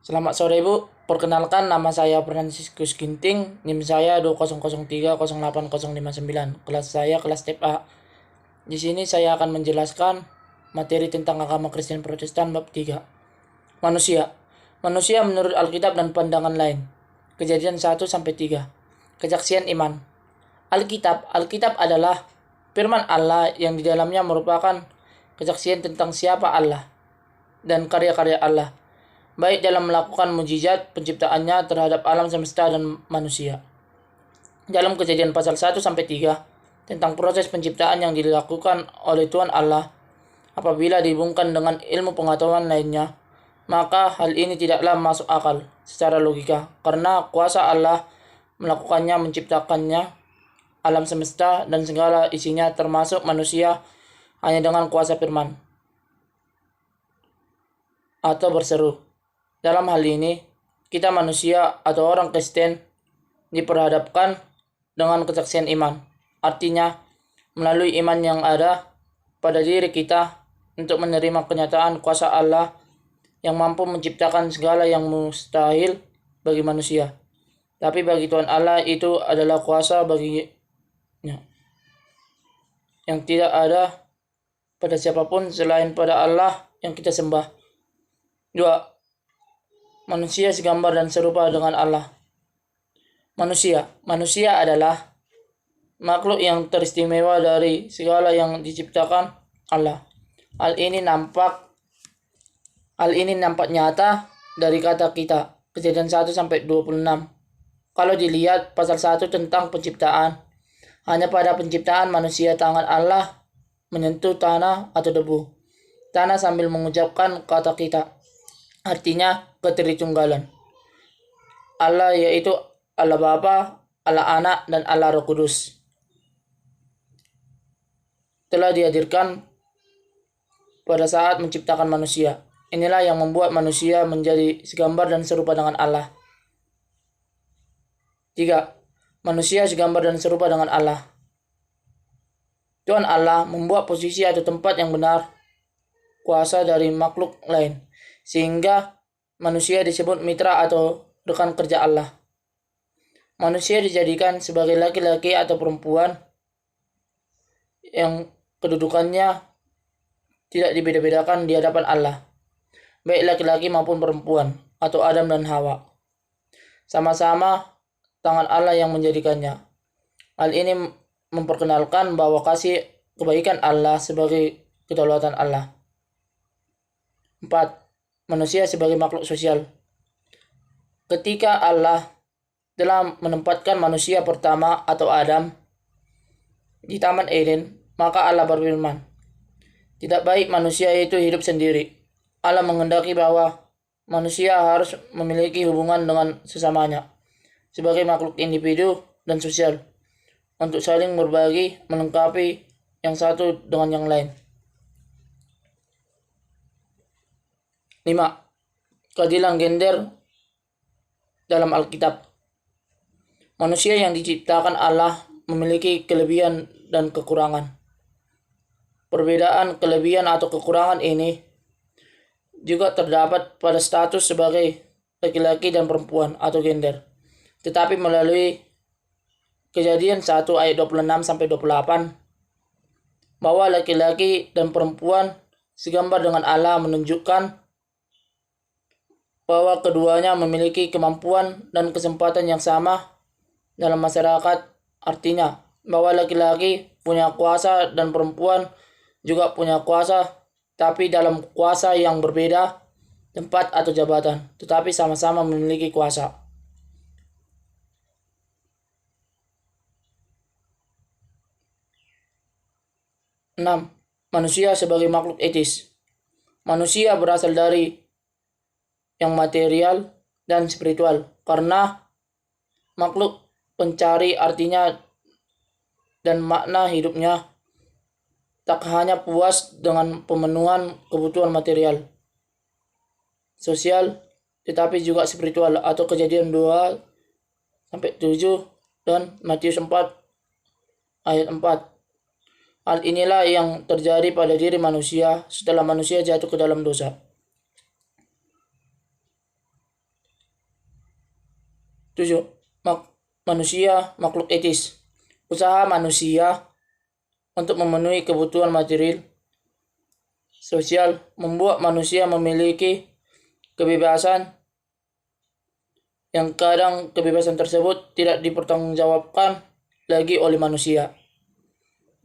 Selamat sore Bu, perkenalkan nama saya Franciscus Ginting, NIM saya 2003080059, kelas saya kelas TEP A. Di sini saya akan menjelaskan materi tentang agama Kristen Protestan bab 3. Manusia. Manusia menurut Alkitab dan pandangan lain. Kejadian 1-3. Kesaksian iman. Alkitab adalah firman Allah yang di dalamnya merupakan kesaksian tentang siapa Allah dan karya-karya Allah, baik dalam melakukan mujizat penciptaannya terhadap alam semesta dan manusia. Dalam Kejadian pasal 1-3 tentang proses penciptaan yang dilakukan oleh Tuhan Allah, apabila dihubungkan dengan ilmu pengetahuan lainnya, maka hal ini tidaklah masuk akal secara logika, karena kuasa Allah melakukannya, menciptakannya, alam semesta dan segala isinya termasuk manusia hanya dengan kuasa firman atau berseru. Dalam hal ini, kita manusia atau orang Kristen diperhadapkan dengan kesaksian iman. Artinya, melalui iman yang ada pada diri kita untuk menerima kenyataan kuasa Allah yang mampu menciptakan segala yang mustahil bagi manusia. Tapi bagi Tuhan Allah itu adalah kuasa baginya yang tidak ada pada siapapun selain pada Allah yang kita sembah. 2. Manusia segambar dan serupa dengan Allah. Manusia adalah makhluk yang teristimewa dari segala yang diciptakan Allah. Hal ini nampak nyata dari kata kita, Kejadian 1-26. Kalau dilihat pasal 1 tentang penciptaan, hanya pada penciptaan manusia tangan Allah menyentuh tanah atau debu tanah sambil mengucapkan kata kita. Artinya ketertunggalan Allah, yaitu Allah Bapa, Allah Anak, dan Allah Roh Kudus telah dihadirkan pada saat menciptakan manusia. Inilah yang membuat manusia menjadi segambar dan serupa dengan Allah. 3. Manusia segambar dan serupa dengan Allah. Tuhan Allah membuat posisi atau tempat yang benar kuasa dari makhluk lain, sehingga manusia disebut mitra atau rekan kerja Allah. Manusia dijadikan sebagai laki-laki atau perempuan yang kedudukannya tidak dibeda-bedakan di hadapan Allah, baik laki-laki maupun perempuan, atau Adam dan Hawa. Sama-sama tangan Allah yang menjadikannya. Hal ini memperkenalkan bahwa kasih kebaikan Allah sebagai kedaulatan Allah. 4. Manusia sebagai makhluk sosial. Ketika Allah telah menempatkan manusia pertama atau Adam di Taman Eden, maka Allah berfirman, tidak baik manusia itu hidup sendiri. Allah menghendaki bahwa manusia harus memiliki hubungan dengan sesamanya sebagai makhluk individu dan sosial untuk saling berbagi, melengkapi yang satu dengan yang lain. 5. Keadilan gender dalam Alkitab. Manusia yang diciptakan Allah memiliki kelebihan dan kekurangan. Perbedaan kelebihan atau kekurangan ini juga terdapat pada status sebagai laki-laki dan perempuan atau gender. Tetapi melalui Kejadian 1 ayat 26-28, bahwa laki-laki dan perempuan segambar dengan Allah menunjukkan bahwa keduanya memiliki kemampuan dan kesempatan yang sama dalam masyarakat. Artinya bahwa laki-laki punya kuasa dan perempuan juga punya kuasa, tapi dalam kuasa yang berbeda tempat atau jabatan, tetapi sama-sama memiliki kuasa. 6. Manusia sebagai makhluk etis. Manusia berasal dari yang material dan spiritual, karena makhluk pencari artinya dan makna hidupnya tak hanya puas dengan pemenuhan kebutuhan material, sosial, tetapi juga spiritual, atau Kejadian 2-7 dan Matius 4 ayat 4. Hal inilah yang terjadi pada diri manusia setelah manusia jatuh ke dalam dosa. 7. Manusia makhluk etis. Usaha manusia untuk memenuhi kebutuhan material sosial membuat manusia memiliki kebebasan yang kadang kebebasan tersebut tidak dipertanggungjawabkan lagi oleh manusia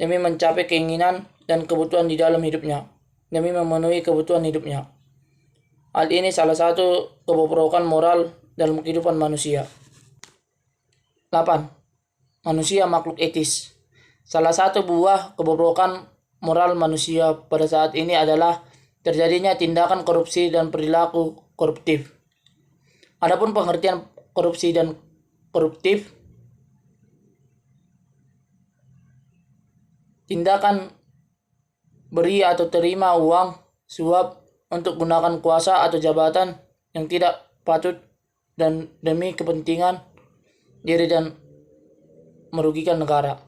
demi mencapai keinginan dan kebutuhan di dalam hidupnya, demi memenuhi kebutuhan hidupnya. Hal ini salah satu kebobrokan moral dalam kehidupan manusia. 8. Manusia makhluk etis. Salah satu buah kebobrokan moral manusia pada saat ini adalah terjadinya tindakan korupsi dan perilaku koruptif. Adapun pengertian korupsi dan koruptif, tindakan beri atau terima uang suap untuk gunakan kuasa atau jabatan yang tidak patut dan demi kepentingan diri dan merugikan negara.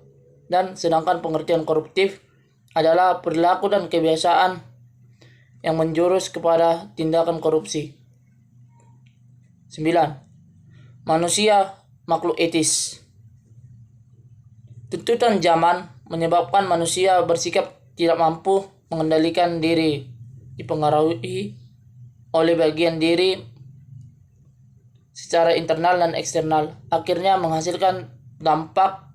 Dan sedangkan pengertian koruptif adalah perilaku dan kebiasaan yang menjurus kepada tindakan korupsi. 9. Manusia makhluk etis. Tuntutan zaman menyebabkan manusia bersikap tidak mampu mengendalikan diri, dipengaruhi oleh bagian diri secara internal dan eksternal, akhirnya menghasilkan dampak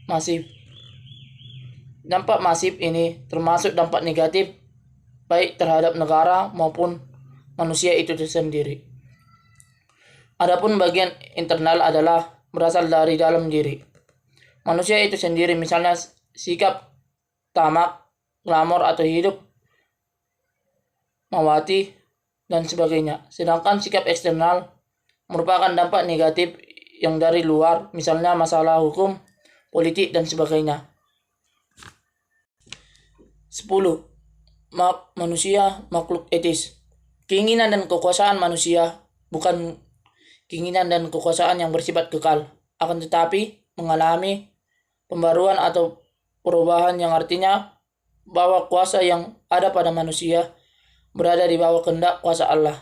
masif. Dampak masif ini termasuk dampak negatif baik terhadap negara maupun manusia itu sendiri. Adapun bagian internal adalah berasal dari dalam diri manusia itu sendiri, misalnya sikap tamak, glamor atau hidup mawati dan sebagainya. Sedangkan sikap eksternal merupakan dampak negatif yang dari luar, misalnya masalah hukum, politik dan sebagainya. 10. Manusia makhluk etis. Keinginan dan kekuasaan manusia bukan keinginan dan kekuasaan yang bersifat kekal, akan tetapi mengalami pembaruan atau perubahan yang artinya bahwa kuasa yang ada pada manusia berada di bawah kehendak kuasa Allah.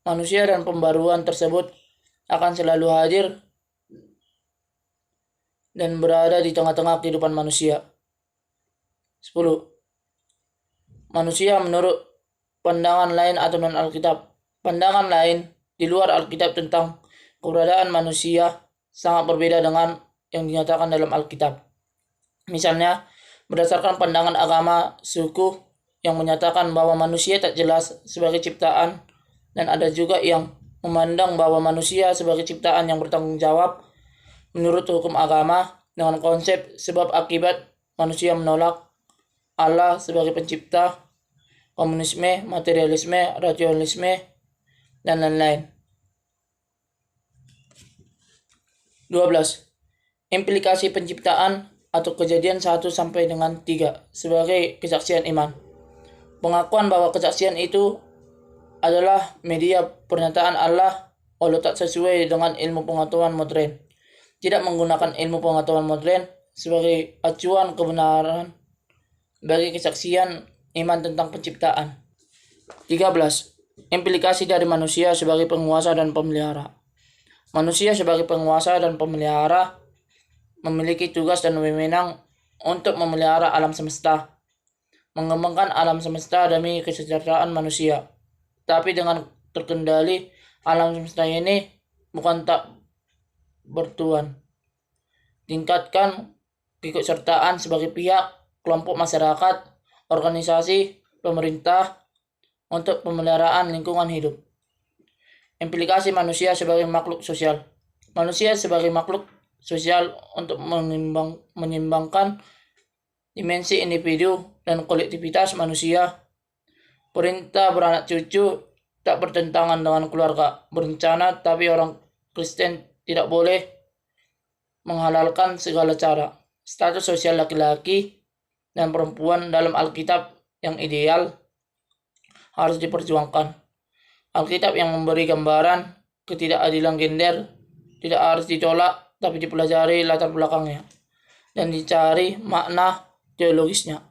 Manusia dan pembaruan tersebut akan selalu hadir dan berada di tengah-tengah kehidupan manusia. 10. Manusia menurut pandangan lain atau non-Alkitab. Pandangan lain di luar Alkitab tentang keberadaan manusia sangat berbeda dengan yang dinyatakan dalam Alkitab. Misalnya, berdasarkan pandangan agama suku yang menyatakan bahwa manusia tak jelas sebagai ciptaan, dan ada juga yang memandang bahwa manusia sebagai ciptaan yang bertanggung jawab menurut hukum agama dengan konsep sebab akibat manusia menolak Allah sebagai pencipta, komunisme, materialisme, rasionalisme, dan lain-lain. 12. Implikasi penciptaan atau kejadian 1 sampai dengan 3 sebagai kesaksian iman. Pengakuan bahwa kesaksian itu adalah media pernyataan Allah walau tak sesuai dengan ilmu pengetahuan modern. Tidak menggunakan ilmu pengetahuan modern sebagai acuan kebenaran bagi kesaksian iman tentang penciptaan. 13. Implikasi dari manusia sebagai penguasa dan pemelihara. Manusia sebagai penguasa dan pemelihara memiliki tugas dan wewenang untuk memelihara alam semesta, mengembangkan alam semesta demi kesejahteraan manusia. Tapi dengan terkendali, alam semesta ini bukan tak bertuan. Tingkatkan keikutsertaan sebagai pihak, kelompok masyarakat, organisasi, pemerintah untuk pemeliharaan lingkungan hidup. Implikasi manusia sebagai makhluk sosial. Manusia sebagai makhluk sosial untuk menyimbangkan dimensi individu dan kolektivitas manusia. Perintah beranak cucu tak bertentangan dengan keluarga berencana, tapi orang Kristen tidak boleh menghalalkan segala cara. Status sosial laki-laki dan perempuan dalam Alkitab yang ideal harus diperjuangkan. Alkitab yang memberi gambaran ketidakadilan gender tidak harus ditolak, tapi dipelajari latar belakangnya dan dicari makna teologisnya.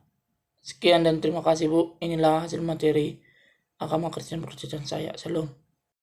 Sekian dan terima kasih Bu. Inilah hasil materi agama Kristen Protestan saya. Shalom.